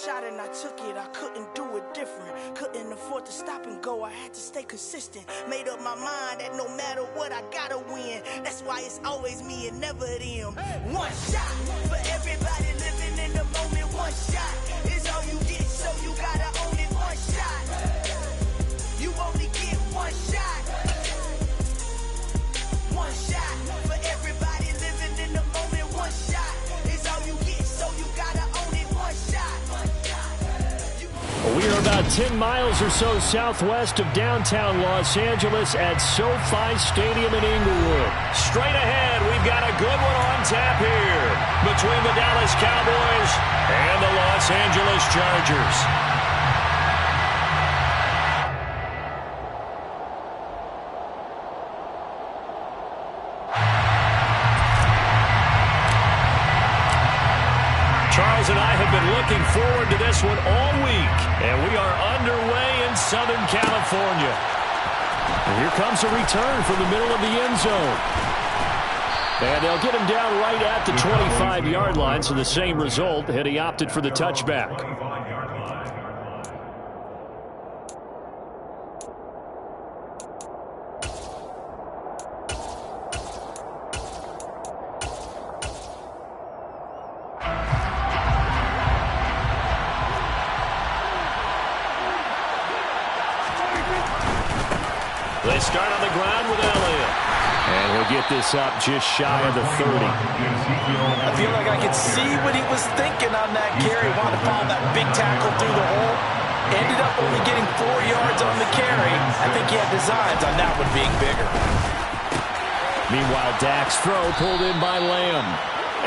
shot and I took it. I couldn't do it different. Couldn't afford to stop and go. I had to stay consistent. Made up my mind that no matter what, I gotta win. That's why it's always me and never them. One shot for everybody living in the moment. One shot is all you get, so you gotta own it. One shot. You only get one shot. One shot for everybody living in the moment. One shot is all you get, so you gotta own it. One shot. We are about 10 miles or so southwest of downtown Los Angeles at SoFi Stadium in Inglewood. Straight ahead, we've got a good one on tap here between the Dallas Cowboys and the Los Angeles Chargers. Charles and I have been looking forward to this one all week, and we are underway in Southern California. And here comes a return from the middle of the end zone. And they'll get him down right at the 25-yard line, so the same result, and he opted for the touchback. They start on the ground with Elliott. And he'll get this up just shy of the 30. I feel like I could see what he was thinking on that carry. Wanted to follow that big tackle through the hole. Ended up only getting 4 yards on the carry. I think he had designs on that one being bigger. Meanwhile, Dak's throw pulled in by Lamb.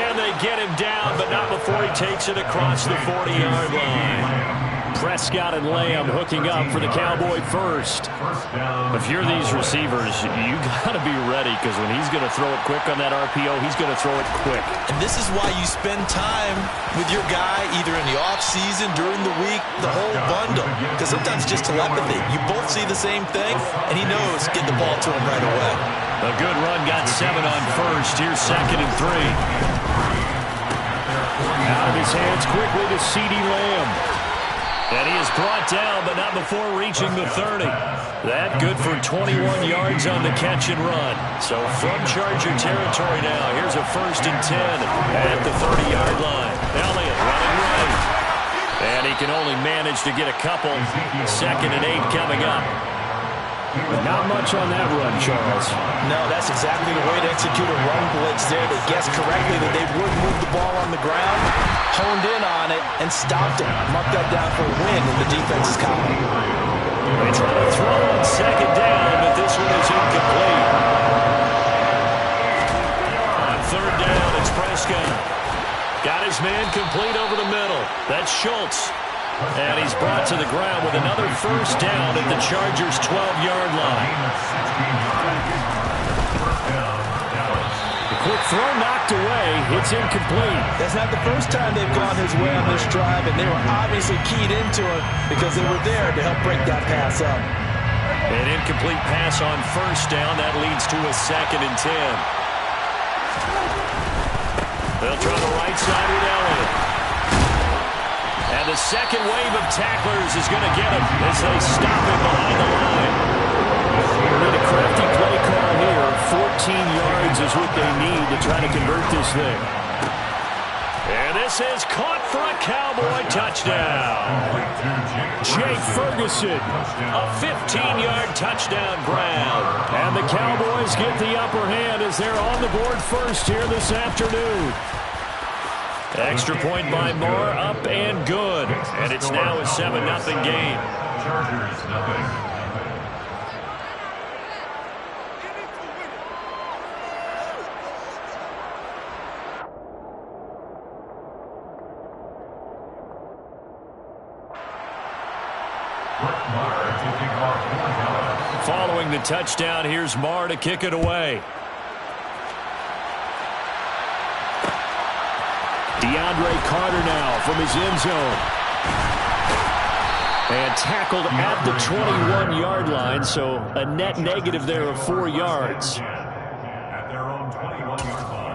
And they get him down, but not before he takes it across the 40-yard line. Prescott and Lamb hooking up for the Cowboy first. If you're these receivers, you got to be ready, because when he's going to throw it quick on that RPO, he's going to throw it quick. And this is why you spend time with your guy either in the offseason, during the week, the whole bundle. Because sometimes just telepathy. You both see the same thing, and he knows get the ball to him right away. A good run, got 7 on first. Here's 2nd and 3. Out of his hands quickly to CeeDee Lamb. And he is brought down, but not before reaching the 30. That good for 21 yards on the catch and run. So from Charger territory now, here's a 1st and 10 at the 30-yard line. Elliott running right. And he can only manage to get a couple. 2nd and 8 coming up. But not much on that run, Charles. No, that's exactly the way to execute a run blitz there. They guessed correctly that they would move the ball on the ground, honed in on it, and stopped it. Marked that down for a win in the defense's column. They try to throw on 2nd down, but this one is incomplete. On 3rd down, it's Prescott. Got his man complete over the middle. That's Schultz. And he's brought to the ground with another 1st down at the Chargers' 12-yard line. The quick throw knocked away. It's incomplete. That's not the first time they've gone his way on this drive, and they were obviously keyed into it because they were there to help break that pass up. An incomplete pass on 1st down. That leads to a 2nd and 10. They'll try the right side with Elliott. And the second wave of tacklers is going to get him as they stop him behind the line. They need a crafty play call here. 14 yards is what they need to try to convert this thing. And this is caught for a Cowboy touchdown. Jake Ferguson, a 15-yard touchdown grab. And the Cowboys get the upper hand as they're on the board first here this afternoon. Extra point by Moore, up and good. And it's now a 7-0 game. Chargers, nothing. Following the touchdown, here's Marr to kick it away. DeAndre Carter now from his end zone. And tackled at the 21-yard line, so a net negative there of 4 yards. At their own 21-yard line.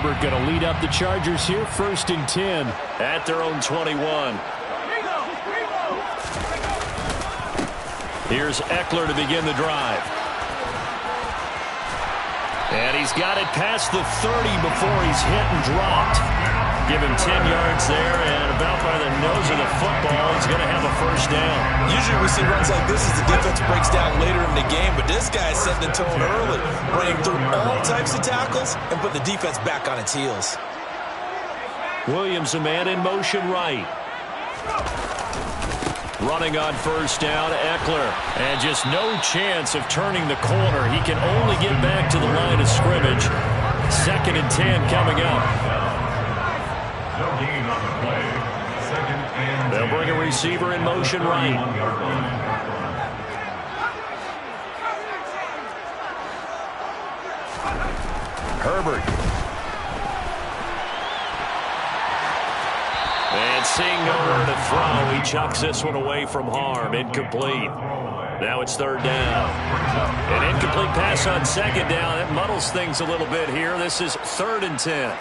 Herbert going to lead up the Chargers here, 1st and 10 at their own 21. Here's Eckler to begin the drive. And he's got it past the 30 before he's hit and dropped. Give him 10 yards there, and about by the nose of the football, he's going to have a 1st down. Usually we see runs like this as the defense breaks down later in the game, but this guy is setting the tone early, running through all types of tackles and put the defense back on its heels. Williams, a man in motion right. Running on 1st down, Eckler. And just no chance of turning the corner. He can only get back to the line of scrimmage. 2nd and 10 coming up. No gain on the play. 2nd and 10. They'll bring a receiver in motion right. Herbert. And seeing nowhere to throw, he chucks this one away from harm. Incomplete. Now it's 3rd down. An incomplete pass on 2nd down. That muddles things a little bit here. This is 3rd and 10.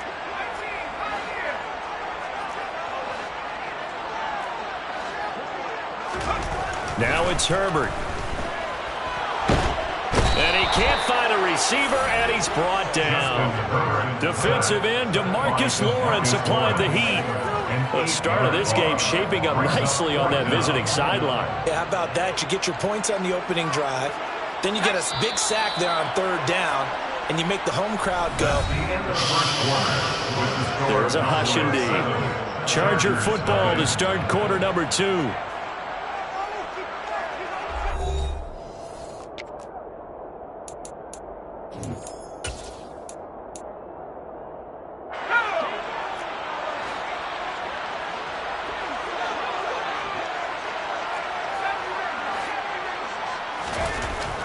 Now it's Herbert. And he can't find a receiver, and he's brought down. Defensive end DeMarcus Lawrence applied the heat. The start of this game shaping up nicely on that visiting sideline. Yeah, how about that? You get your points on the opening drive. Then you get a big sack there on 3rd down, and you make the home crowd go. There's a hush indeed. Charger football to start quarter number 2.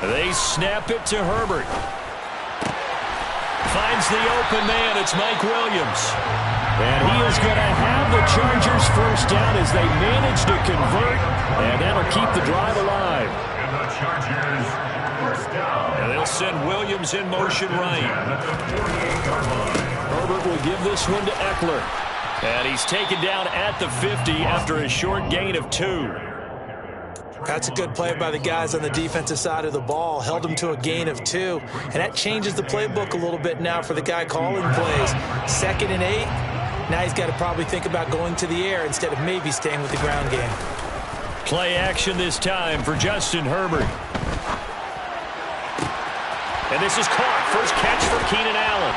They snap it to Herbert. Finds the open man. It's Mike Williams. And he is going to have the Chargers 1st down as they manage to convert. And that'll keep the drive alive. And the Chargers 1st down. And they'll send Williams in motion right. Herbert will give this one to Eckler. And he's taken down at the 50 after a short gain of 2. That's a good play by the guys on the defensive side of the ball. Held them to a gain of 2. And that changes the playbook a little bit now for the guy calling plays. 2nd and 8. Now he's got to probably think about going to the air instead of maybe staying with the ground game. Play action this time for Justin Herbert. And this is caught. First catch for Keenan Allen.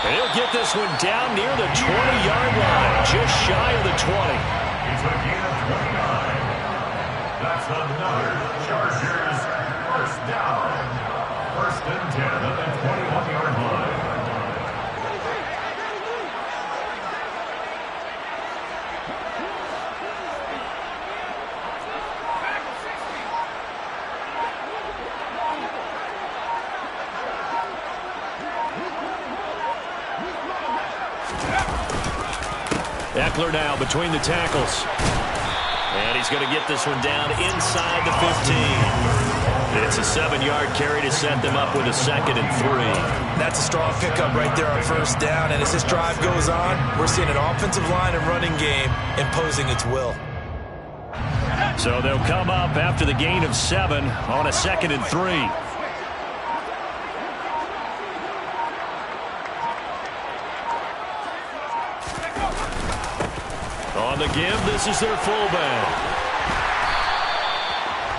And he'll get this one down near the 20-yard line, just shy of the 20. It's a gain of 29. That's another Chargers 1st down. 1st and 10 at the 21-yard line. Eckler now between the tackles. And he's going to get this one down inside the 15. It's a 7-yard carry to set them up with a 2nd and 3. That's a strong pickup right there on 1st down. And as this drive goes on, we're seeing an offensive line and running game imposing its will. So they'll come up after the gain of 7 on a 2nd and 3. On the give, this is their fullback.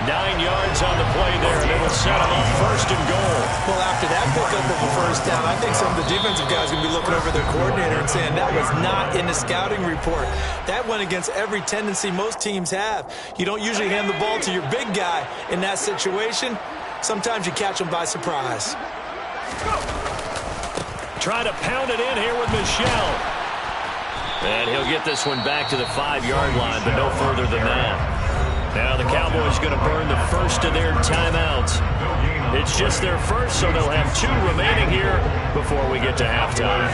9 yards on the play there, and it'll set them up 1st and goal. Well, after that pickup of a 1st down, I think some of the defensive guys are going to be looking over their coordinator and saying that was not in the scouting report. That went against every tendency most teams have. You don't usually hand the ball to your big guy in that situation. Sometimes you catch them by surprise. Trying to pound it in here with Michel. And he'll get this one back to the 5-yard line, but no further than that. Now the Cowboys going to burn the first of their timeouts. It's just their first, so they'll have 2 remaining here before we get to halftime.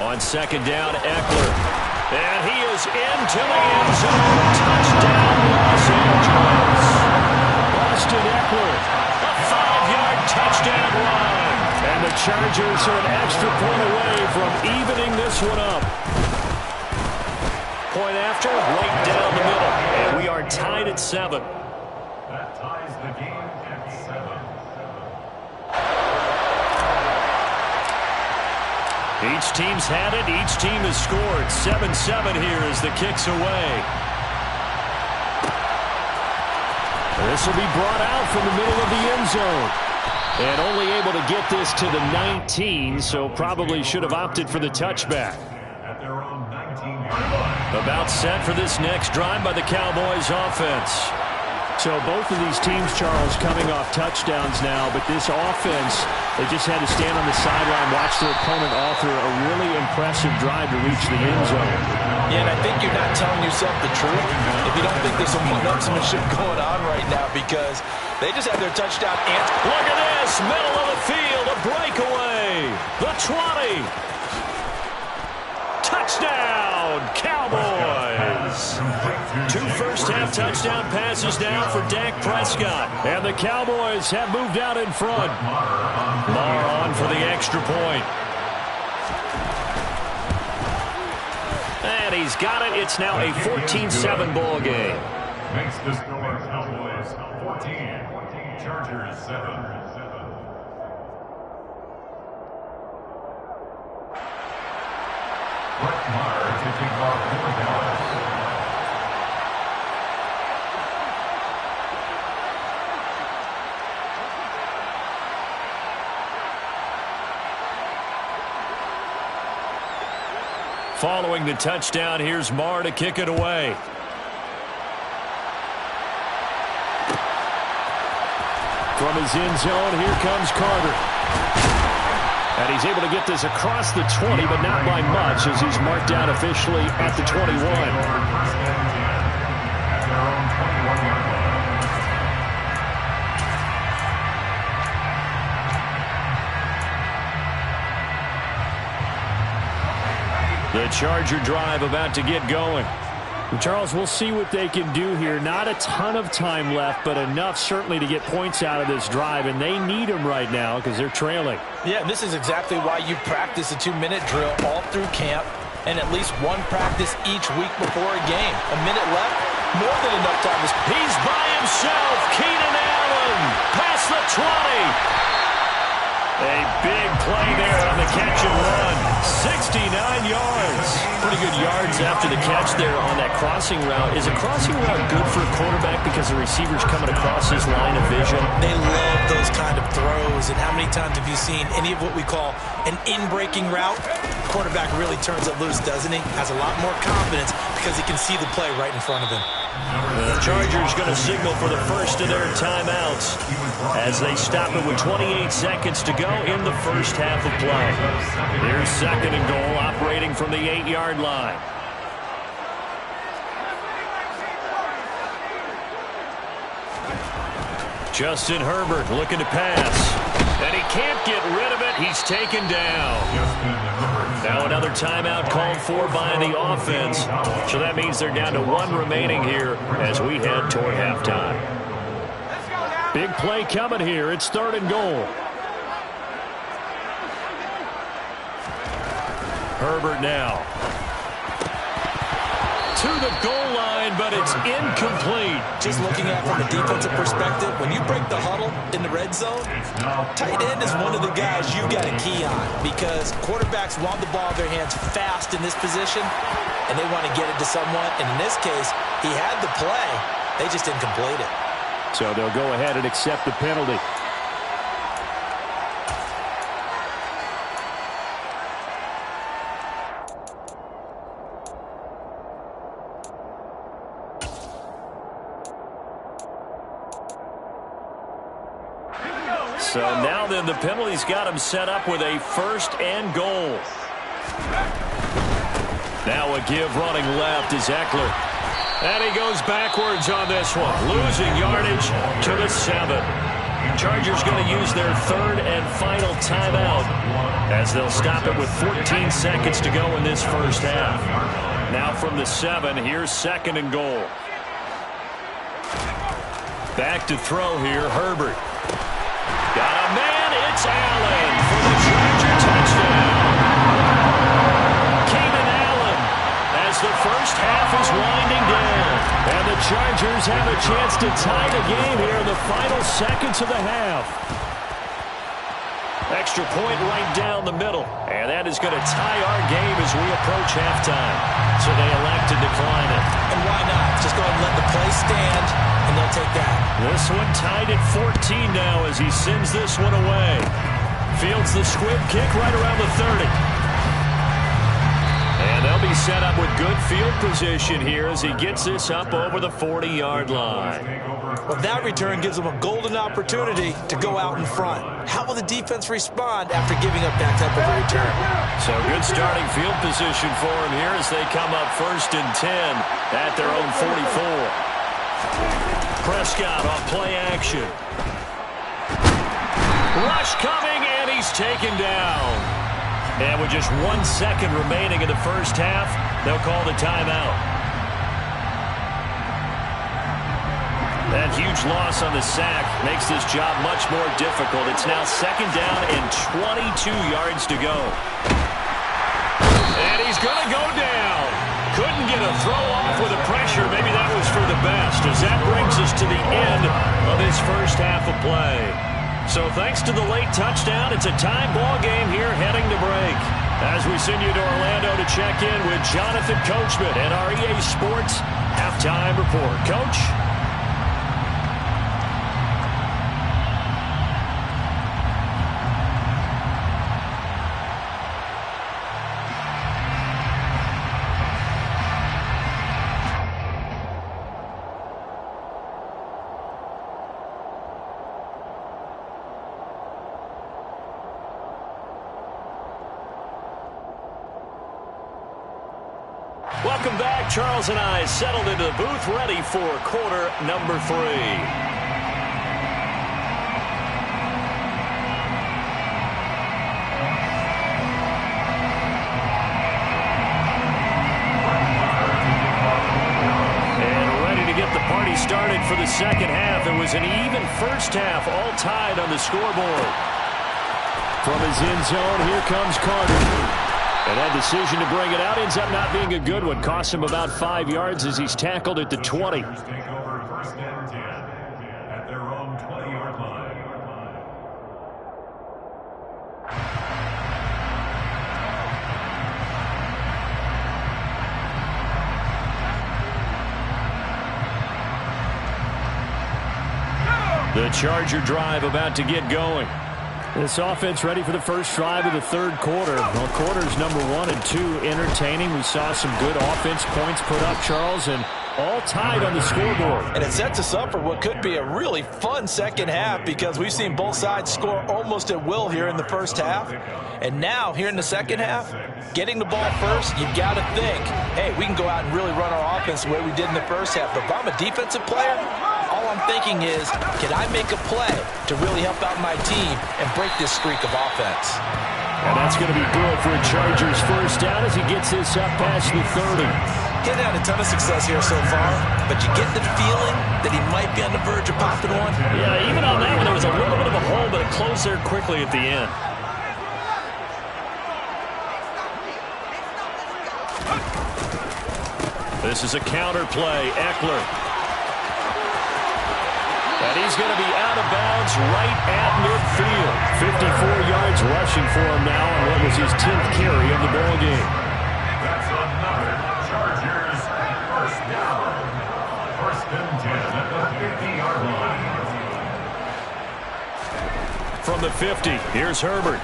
On 2nd down, Eckler. And he is into the end zone. Touchdown, Los Angeles. Austin Eckler, a 5-yard touchdown run. And the Chargers are an extra point away from evening this one up. Point after, right down the middle. And we are tied at 7. That ties the game at 7. Each team's had it. Each team has scored. 7-7 here as the kick's away. This will be brought out from the middle of the end zone. And only able to get this to the 19, so probably should have opted for the touchback. At their own 19-yard line. About set for this next drive by the Cowboys offense. So both of these teams, Charles, coming off touchdowns now, but this offense, they just had to stand on the sideline, watch their opponent author a really impressive drive to reach the end zone. Yeah, and I think you're not telling yourself the truth if you don't think there's some one-upsmanship going on right now, because they just had their touchdown. And look at this, middle of the field, a breakaway. The 20. Touchdown, Cowboys. 2 first-half touchdown passes now for Dak Prescott. And the Cowboys have moved out in front. Marr on for the extra point. And he's got it. It's now a 14-7 ball game. Makes the score Cowboys 14. Chargers 7. Marr to kick off for Dallas. Following the touchdown, here's Marr to kick it away. From his end zone, here comes Carter. And he's able to get this across the 20, but not by much, as he's marked down officially at the 21. At their own 21-yard line. The Charger drive about to get going. Charles, we'll see what they can do here. Not a ton of time left, but enough certainly to get points out of this drive, and they need them right now because they're trailing. Yeah, this is exactly why you practice a 2-minute drill all through camp and at least one practice each week before a game. A minute left, more than enough time. He's by himself. Keenan Allen past the 20. A big play there on the catch and run. 69 yards. Pretty good yards after the catch there on that crossing route. Is a crossing route good for a quarterback because the receiver's coming across his line of vision? They love those kind of throws. And how many times have you seen any of what we call an in-breaking route? The quarterback really turns it loose, doesn't he? Has a lot more confidence because he can see the play right in front of him. The Chargers going to signal for the first of their timeouts as they stop it with 28 seconds to go in the first half of play. Here's second and goal, operating from the 8-yard line. Justin Herbert looking to pass. And he can't get rid of it. He's taken down. Now another timeout called for by the offense. So that means they're down to 1 remaining here as we head toward halftime. Big play coming here. It's third and goal. Herbert now. To the goal line, but it's incomplete. Just looking at it from a defensive perspective, when you break the huddle in the red zone, tight end is one of the guys you got to key on because quarterbacks want the ball in their hands fast in this position, and they want to get it to someone. And in this case, he had the play. They just didn't complete it. So they'll go ahead and accept the penalty. So now then the penalty's got him set up with a first and goal. Now a give running left is Eckler. And he goes backwards on this one. Losing yardage to the 7. Chargers going to use their third and final timeout as they'll stop it with 14 seconds to go in this first half. Now from the 7, here's 2nd and goal. Back to throw here, Herbert. Got a man, it's Allen for the Charger touchdown. Keenan Allen as the first half is winding down. And the Chargers have a chance to tie the game here in the final seconds of the half. Extra point right down the middle. And that is going to tie our game as we approach halftime. So they elect to decline it. And why not? Just go ahead and let the play stand, and they'll take that. This one tied at 14 now as he sends this one away. Fields the squib kick right around the 30. And they'll be set up with good field position here as he gets this up over the 40-yard line. Well, that return gives them a golden opportunity to go out in front. How will the defense respond after giving up that type of a return? So good starting field position for them here as they come up 1st and 10 at their own 44. Prescott on play action. Rush coming, and he's taken down. And with just 1 second remaining in the first half, they'll call the timeout. That huge loss on the sack makes this job much more difficult. It's now 2nd down and 22 yards to go. And he's going to go down. Couldn't get a throw off with the pressure. Maybe that was for the best, as that brings us to the end of this first half of play. So thanks to the late touchdown, it's a tie ball game here heading to break. As we send you to Orlando to check in with Jonathan Coachman and our EA Sports Halftime Report. Coach? Welcome back. Charles and I settled into the booth, ready for quarter number 3. And ready to get the party started for the second half. It was an even first half, all tied on the scoreboard. From his end zone, here comes Carter. And that decision to bring it out ends up not being a good one. Costs him about 5 yards as he's tackled at the 20. Take over 1st and 10 at their own 20-yard line. The Charger drive about to get going. This offense ready for the first drive of the 3rd quarter. Well, quarters number 1 and 2 entertaining. We saw some good offense points put up, Charles, and all tied on the scoreboard. And it sets us up for what could be a really fun second half because we've seen both sides score almost at will here in the first half. And now, here in the second half, getting the ball first, you've got to think, hey, we can go out and really run our offense the way we did in the first half. But if I'm a defensive player, all I'm thinking is, can I make a play to really help out my team and break this streak of offense? And that's going to be good for a Chargers first down as he gets this up past the 30. He's had a ton of success here so far, but you get the feeling that he might be on the verge of popping one. Yeah, even on that one, there was a little bit of a hole, but it closed there quickly at the end. This is a counter play. Eckler. And he's going to be out of bounds right at midfield. 54 yards rushing for him now on what was his 10th carry of the ball game. That's another Chargers first down. 1st and 10 at the 50-yard line. From the 50, here's Herbert.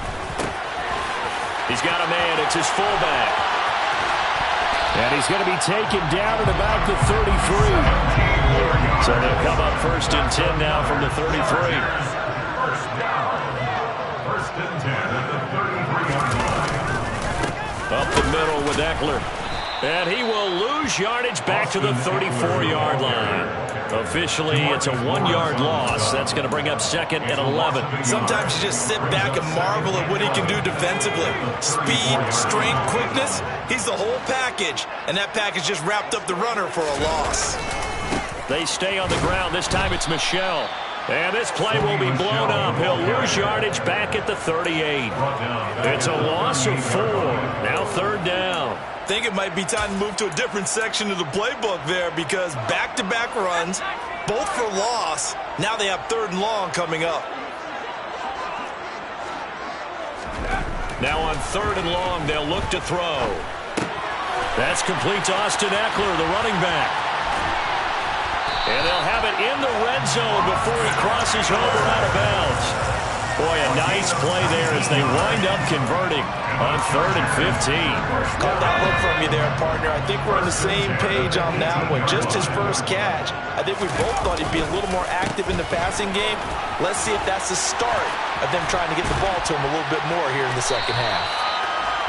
He's got a man. It's his fullback. And he's going to be taken down at about the 33. So they'll come up 1st and 10 now from the 33. First down. 1st and 10 at the 33-yard line. Up the middle with Eckler. And he will lose yardage back to the 34-yard line. Officially, it's a 1-yard loss. That's going to bring up 2nd and 11. Sometimes you just sit back and marvel at what he can do defensively. Speed, strength, quickness. He's the whole package. And that package just wrapped up the runner for a loss. They stay on the ground. This time it's Michel. And this play will be blown up. He'll lose yardage back at the 38. It's a loss of 4. Now 3rd down. I think it might be time to move to a different section of the playbook there, because back-to-back runs, both for loss. Now they have 3rd and long coming up. Now on 3rd and long, they'll look to throw. That's complete to Austin Eckler, the running back. And they'll have it in the red zone before he crosses over out of bounds. Boy, a nice play there as they wind up converting on 3rd and 15. Caught that look from you there, partner. I think we're on the same page on that one. Just his first catch. I think we both thought he'd be a little more active in the passing game. Let's see if that's the start of them trying to get the ball to him a little bit more here in the second half.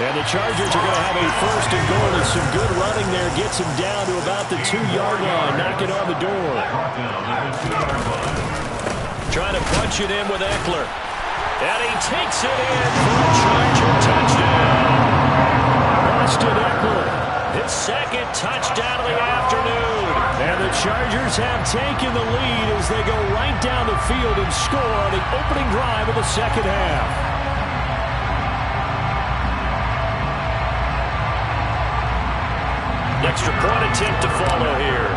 And the Chargers are going to have a 1st and goal, and some good running there gets him down to about the 2-yard line. Knock it on the door. Trying to punch it in with Eckler. And he takes it in for a Charger touchdown. Austin Eckler, his 2nd touchdown of the afternoon. And the Chargers have taken the lead as they go right down the field and score on the opening drive of the second half. Extra point attempt to follow here.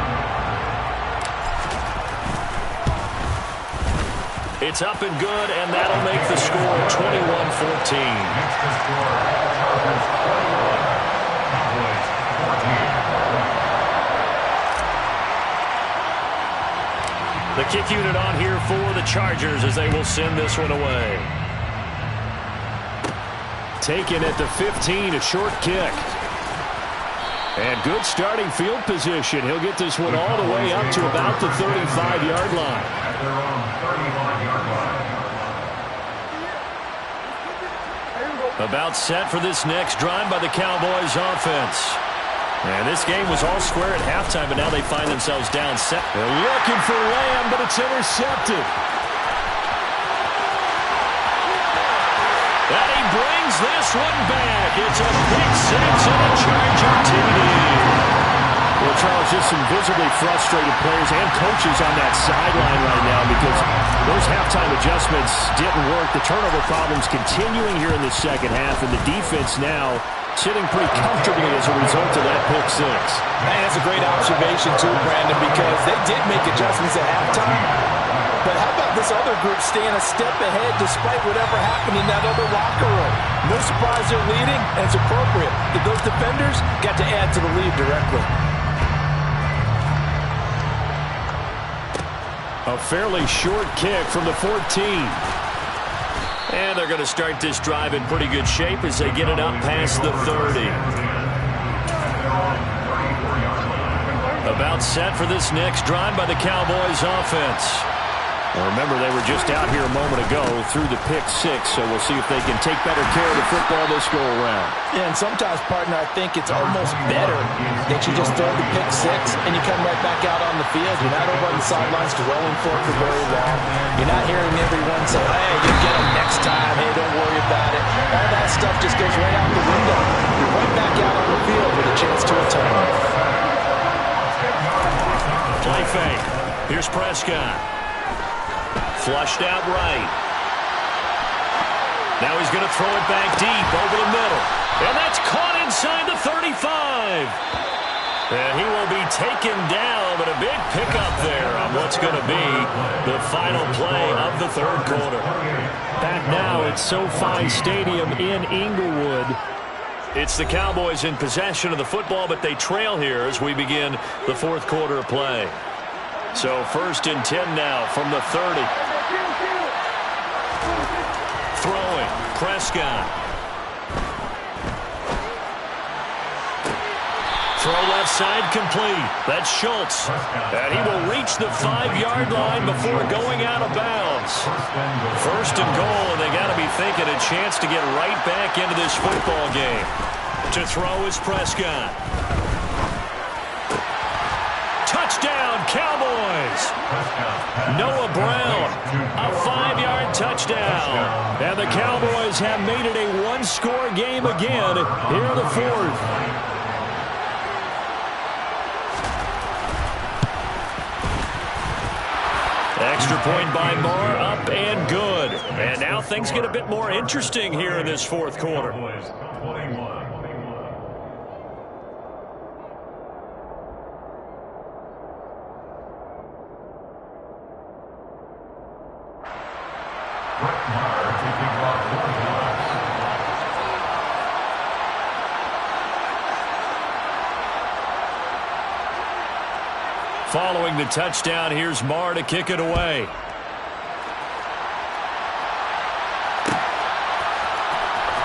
It's up and good, and that'll make the score 21-14. The kick unit on here for the Chargers as they will send this one away. Taken at the 15, a short kick. And good starting field position. He'll get this one all the way up to about the 35-yard line. At their own 35-yard line. About set for this next drive by the Cowboys offense. And this game was all square at halftime, but now they find themselves down 7. They're looking for Lamb, but it's intercepted. And he brings this one back. It's a big 6 and a Charger TD. Well, Charles, just some visibly frustrated players and coaches on that sideline right now because those halftime adjustments didn't work. The turnover problems continuing here in the second half, and the defense now sitting pretty comfortably as a result of that pick 6. Man, that's a great observation too, Brandon, because they did make adjustments at halftime. But how about this other group staying a step ahead despite whatever happened in that other locker room? No surprise they're leading, and it's appropriate that those defenders got to add to the lead directly. A fairly short kick from the 14. And they're going to start this drive in pretty good shape as they get it up past the 30. About set for this next drive by the Cowboys offense. Well, remember, they were just out here a moment ago through the pick 6, so we'll see if they can take better care of the football this go-around. Yeah, and sometimes, partner, I think it's almost better that you just throw the pick 6 and you come right back out on the field. You're not over on the sidelines dwelling for very long. You're not hearing everyone say, hey, you'll get them next time. Hey, don't worry about it. All that stuff just goes right out the window. You're right back out on the field with a chance to atone. Play fake. Here's Prescott. Flushed out right. Now he's going to throw it back deep over the middle. And that's caught inside the 35. And he will be taken down, but a big pickup there on what's going to be the final play of the third quarter. Back now at SoFi Stadium in Inglewood. It's the Cowboys in possession of the football, but they trail here as we begin the fourth quarter of play. So 1st and 10 now from the 30. Throwing, Prescott. Throw left side complete. That's Schultz. And he will reach the 5-yard line before going out of bounds. 1st and goal, and they got to be thinking a chance to get right back into this football game. To throw is Prescott. Touchdown, Cowboys. Noah Brown, a 5-yard touchdown. And the Cowboys have made it a one-score game again here in the fourth. Extra point by Marr, up and good. And now things get a bit more interesting here in this fourth quarter. Following the touchdown, here's Marr to kick it away.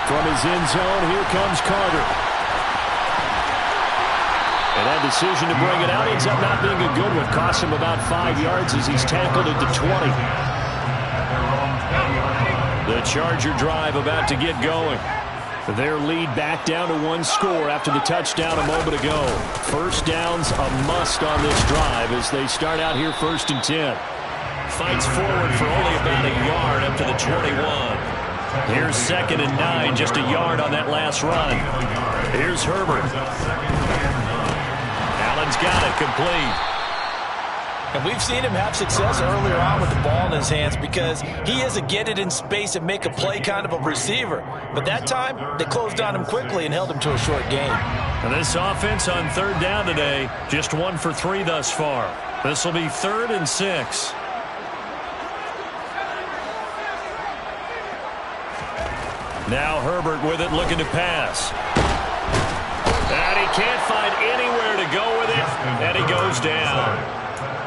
From his end zone, here comes Carter. And that decision to bring it out ends up not being a good one. Cost him about 5 yards as he's tackled at the 20. The Charger drive about to get going. Their lead back down to one score after the touchdown a moment ago. First down's a must on this drive as they start out here 1st and 10. Fights forward for only about a yard up to the 21. Here's 2nd and 9, just a yard on that last run. Here's Herbert. Allen's got it, complete. And we've seen him have success earlier on with the ball in his hands because he is a get it in space and make a play kind of a receiver. But that time, they closed on him quickly and held him to a short gain. And this offense on 3rd down today, just 1 for 3 thus far. This will be 3rd and 6. Now Herbert with it, looking to pass. And he can't find anywhere to go with it, and he goes down.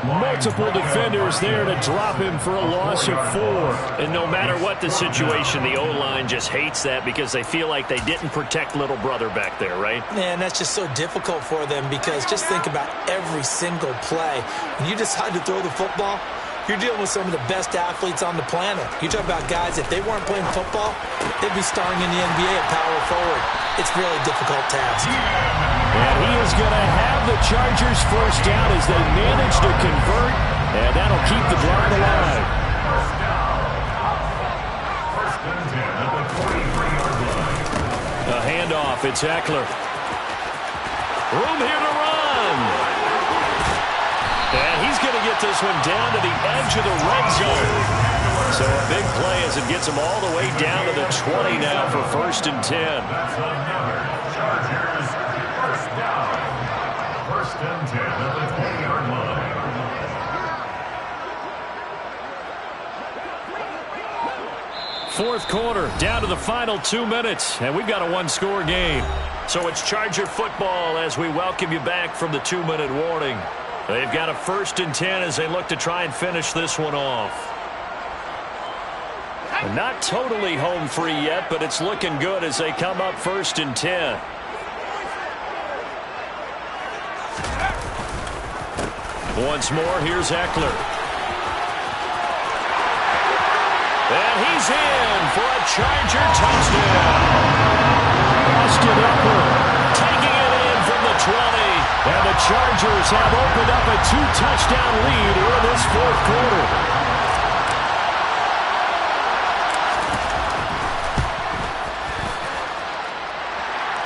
Multiple defenders there to drop him for a loss of 4. And no matter what the situation, the O-line just hates that because they feel like they didn't protect little brother back there, right? Man, that's just so difficult for them because just think about every single play. When you decide to throw the football, you're dealing with some of the best athletes on the planet. You talk about guys, if they weren't playing football, they'd be starring in the NBA at power forward. It's a really difficult task. And he is going to have the Chargers first down as they manage to convert, and that'll keep the drive alive. A handoff, it's Eckler. Room here to run. And he's going to get this one down to the edge of the red zone. So a big play as it gets him all the way down to the 20 now for 1st and 10. Chargers, first down. 1st and 10 at the 20-yard line. Fourth quarter, down to the final 2 minutes, and we've got a one-score game. So it's Charger football as we welcome you back from the 2-minute warning. They've got a 1st and 10 as they look to try and finish this one off. Not totally home free yet, but it's looking good as they come up 1st and 10. Once more, here's Eckler. And he's in for a Charger touchdown. Austin Eckler taking it in from the 20. And the Chargers have opened up a 2-touchdown lead in this fourth quarter.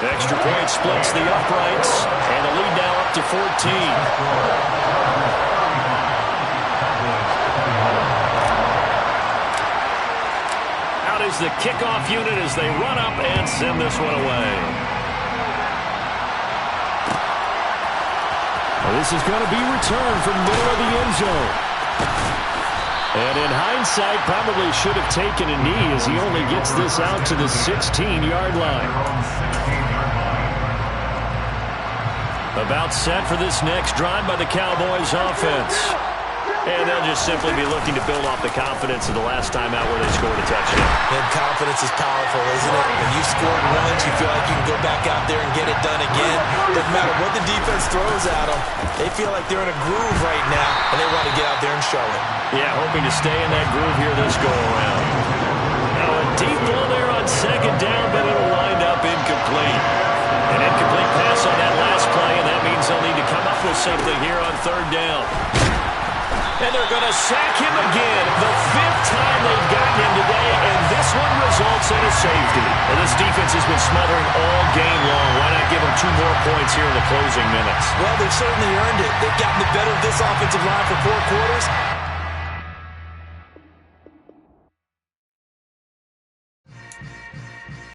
Extra point splits the uprights, and the lead now up to 14. Out is the kickoff unit as they run up and send this one away. This is going to be returned from the middle of the end zone. And in hindsight, probably should have taken a knee as he only gets this out to the 16-yard line. About set for this next drive by the Cowboys offense. And they'll just simply be looking to build off the confidence of the last time out where they scored a touchdown. And confidence is powerful, isn't it? When you scored once, you feel like you can go back out there and get it done again. Doesn't matter what the defense throws at them. They feel like they're in a groove right now, and they want to get out there and show it. Yeah, hoping to stay in that groove here this go-around. Now a deep ball there on 2nd down, but it'll wind up incomplete. An incomplete pass on that last play, and that means they'll need to come up with something here on 3rd down. And they're going to sack him again. The 5th time they've gotten him today, and this one results in a safety. And this defense has been smothering all game long. Why not give them 2 more points here in the closing minutes? Well, they've certainly earned it. They've gotten the better of this offensive line for 4 quarters.